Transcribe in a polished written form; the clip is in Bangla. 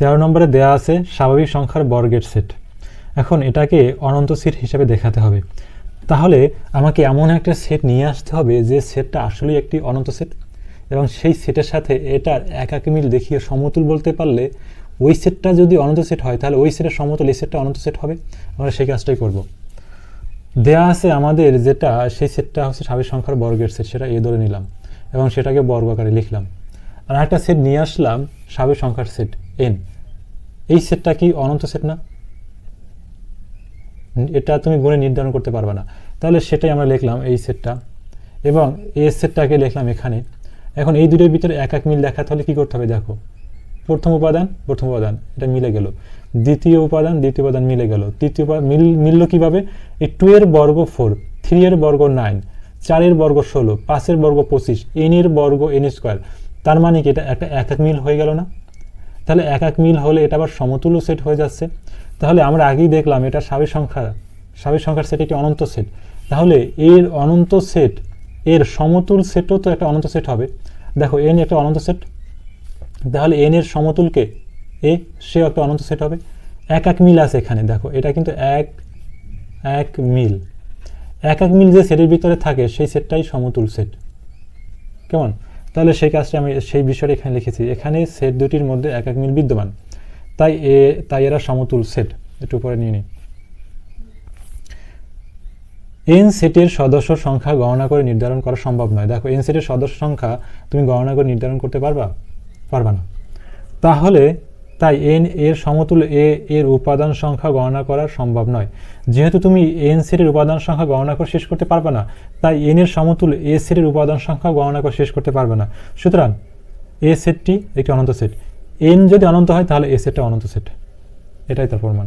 13 নম্বরে দেয়া আছে স্বাভাবিক সংখ্যার বর্গের সেট। এখন এটাকে অনন্ত সেট হিসেবে দেখাতে হবে। তাহলে আমাকে এমন একটা সেট নিয়ে আসতে হবে যে সেটটা আসলেই একটি অনন্ত সেট, এবং সেই সেটের সাথে এটার একাকী মিল দেখিয়ে সমতুল বলতে পারলে ওই সেটটা যদি অনন্ত সেট হয় তাহলে ওই সেটের সমতুল এই সেটটা অনন্ত সেট হবে। আমরা সেই কাজটাই করব। দেয়া আছে আমাদের যেটা, সেই সেটটা হচ্ছে স্বাভাবিক সংখ্যার বর্গের সেট, সেটা এ ধরে নিলাম এবং সেটাকে বর্গ আকারে লিখলাম। আর একটা সেট নিয়ে আসলাম স্বাভাবিক সংখ্যার সেট এন। এই সেটটা কি অনন্ত সেট না? এটা তুমি গুণে নির্ধারণ করতে পারবে না। তাহলে সেটাই আমরা লিখলাম এই সেটটা, এবং এই সেটটাকে লিখলাম এখানে। এখন এই দুটোর ভিতরে একাক মিল দেখাতে হলে কি করতে হবে? দেখো, প্রথম উপাদান এটা মিলে গেল, দ্বিতীয় উপাদান মিলে গেল, তৃতীয় উপাদান মিলল কিভাবে? এই 2 এর বর্গ 4, 3 এর বর্গ 9, 4 এর বর্গ 16, 5 এর বর্গ 25, n এর বর্গ n স্কোয়ার। তার মানে কি এটা একটা একাক মিল হয়ে গেল না? তাহলে একাক মিল হলে এটা আবার সমতুল্য সেট হয়ে যাচ্ছে। তাহলে আমরা আগেই দেখলাম এটা স্বাভাবিক সংখ্যার সেট একটি অনন্ত সেট। তাহলে এর অনন্ত সেট, এর সমতুল সেটও তো একটা অনন্ত সেট হবে। দেখো n একটা অনন্ত সেট, তাহলে n এর সমতুলকে এ, সেও একটা অনন্ত সেট হবে। একাক মিল আছে এখানে, দেখো এটা কিন্তু এক মিল। একাক মিল যে সেটের ভিতরে থাকে সেই সেটটাই সমতুল সেট। কেমন? তাহলে সেই কাজটা আমি সেই বিষয়টা এখানে লিখেছি। এখানে সেট দুটির মধ্যে একাক মিল বিদ্যমান, তাই এরা সমতুল সেট। একটু উপরে নিয়ে নিই। এন সেটের সদস্য সংখ্যা গণনা করে নির্ধারণ করা সম্ভব নয়। দেখো, এন সেটের সদস্য সংখ্যা তুমি গণনা করে নির্ধারণ করতে পারবা না। তাই এন এর সমতুল এ এর উপাদান সংখ্যা গণনা করা সম্ভব নয়। যেহেতু তুমি এন সেটের উপাদান সংখ্যা গণনা করে শেষ করতে পারবে না, তাই এন এর সমতুল এ সেটের উপাদান সংখ্যা গণনা করে শেষ করতে পারবে না। সুতরাং এ সেটটি একটি অনন্ত সেট। এন যদি অনন্ত হয় তাহলে এ সেটটা অনন্ত সেট। এটাই তার প্রমাণ।